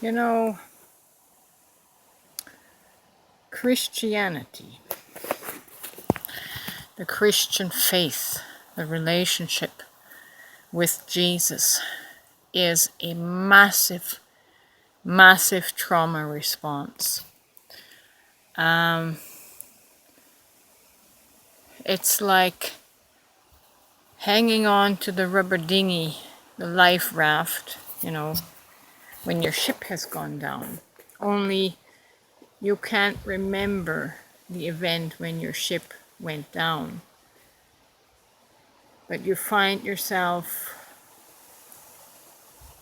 You know, Christianity, the Christian faith, the relationship with Jesus is a massive, massive trauma response. It's like hanging on to the rubber dinghy, the life raft, when your ship has gone down. Only you can't remember the event when your ship went down. But you find yourself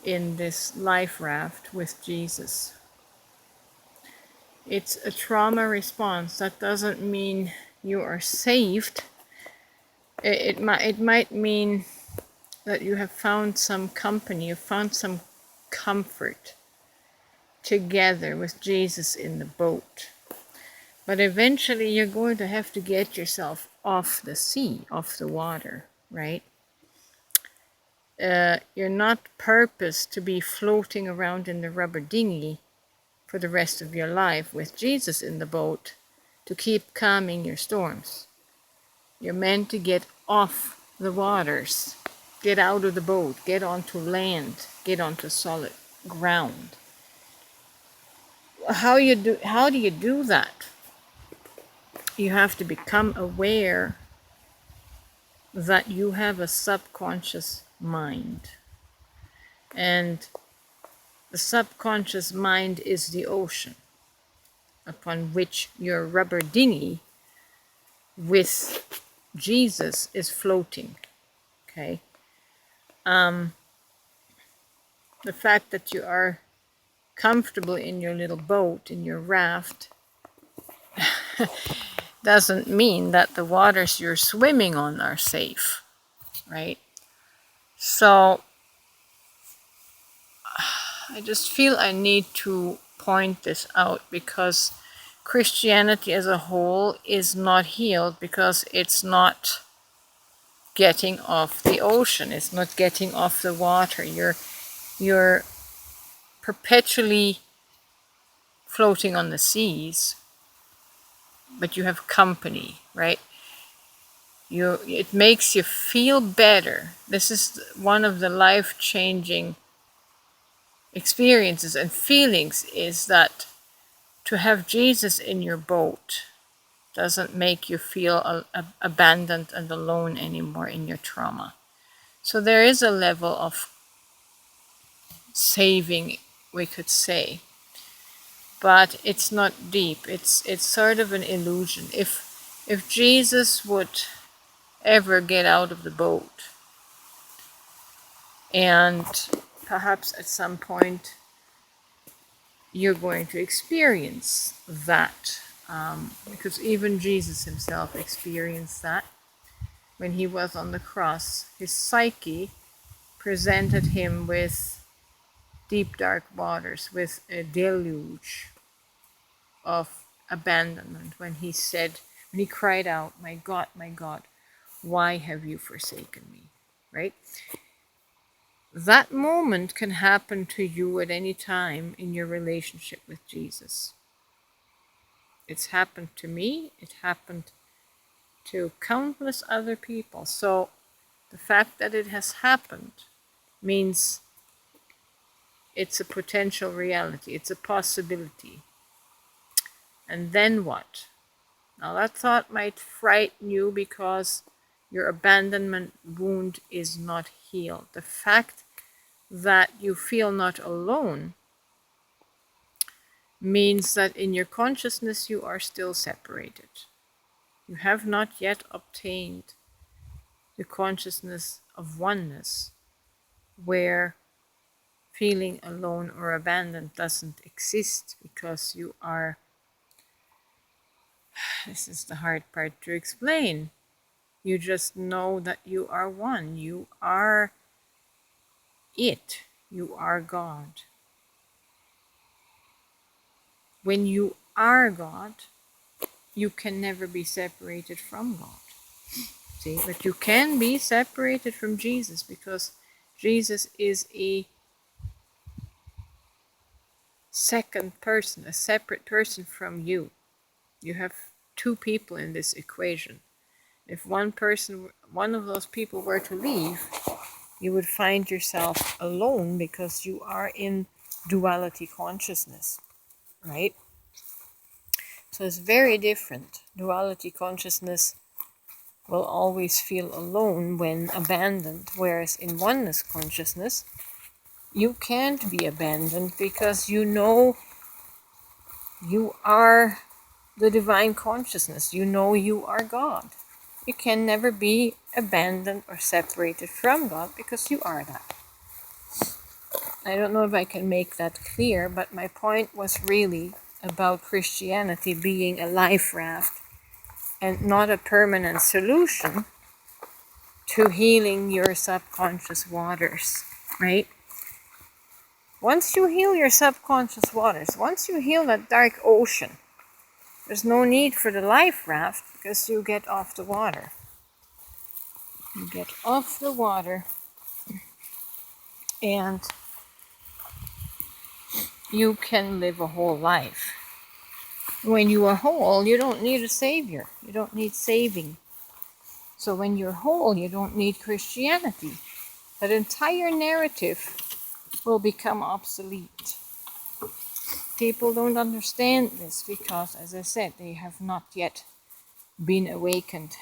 in this life raft with Jesus. It's a trauma response. That doesn't mean you are saved. It might mean that you have found some company, you found some comfort together with Jesus in the boat. But eventually you're going to have to get yourself off the sea, off the water, right? You're not purposed to be floating around in the rubber dinghy for the rest of your life with Jesus in the boat to keep calming your storms. You're meant to get off the waters, get out of the boat, get onto land, get onto solid ground. How do you do that? You have to become aware that you have a subconscious mind. And the subconscious mind is the ocean upon which your rubber dinghy with Jesus is floating. Okay. The fact that you are comfortable in your little boat, in your raft, doesn't mean that the waters you're swimming on are safe, right? So I just feel I need to point this out because Christianity as a whole is not healed because it's not getting off the ocean, it's not getting off the water. You're perpetually floating on the seas, but you have company, right? It makes you feel better. This is one of the life-changing experiences and feelings, is that to have Jesus in your boat doesn't make you feel abandoned and alone anymore in your trauma. So there is a level of saving, we could say, but it's not deep. It's sort of an illusion. If Jesus would ever get out of the boat, and perhaps at some point you're going to experience that, because even Jesus himself experienced that when he was on the cross. His psyche presented him with deep dark waters, with a deluge of abandonment, when he cried out, my God, why have you forsaken me?" Right? That moment can happen to you at any time in your relationship with Jesus. It's happened to me, it happened to countless other people. So the fact that it has happened means it's a potential reality, it's a possibility. And then what? Now that thought might frighten you because your abandonment wound is not healed. The fact that you feel not alone means that in your consciousness you are still separated. You have not yet obtained the consciousness of oneness, where feeling alone or abandoned doesn't exist, because you are, this is the hard part to explain, you just know that you are one, you are it, you are God. When you are God, you can never be separated from God. See, but you can be separated from Jesus, because Jesus is a second person, a separate person from you. You have two people in this equation. If one of those people were to leave, you would find yourself alone because you are in duality consciousness, right? So it's very different. Duality consciousness will always feel alone when abandoned, whereas in oneness consciousness, you can't be abandoned because you know you are the divine consciousness. You know you are God. You can never be abandoned or separated from God because you are that. I don't know if I can make that clear, but my point was really about Christianity being a life raft and not a permanent solution to healing your subconscious waters, right? Once you heal your subconscious waters, once you heal that dark ocean, there's no need for the life raft because you get off the water. You get off the water and you can live a whole life. When you are whole, you don't need a savior. You don't need saving. So when you're whole, you don't need Christianity. That entire narrative will become obsolete. People don't understand this because, as I said, they have not yet been awakened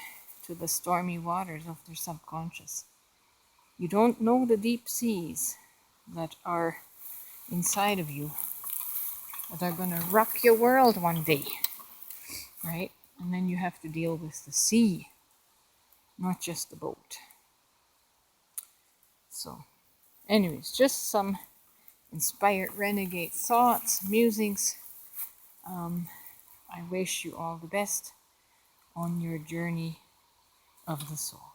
to the stormy waters of their subconscious. You don't know the deep seas that are inside of you, that are going to rock your world one day, right? And then you have to deal with the sea, not just the boat. So, anyways, just some inspired renegade thoughts, musings. I wish you all the best on your journey of the soul.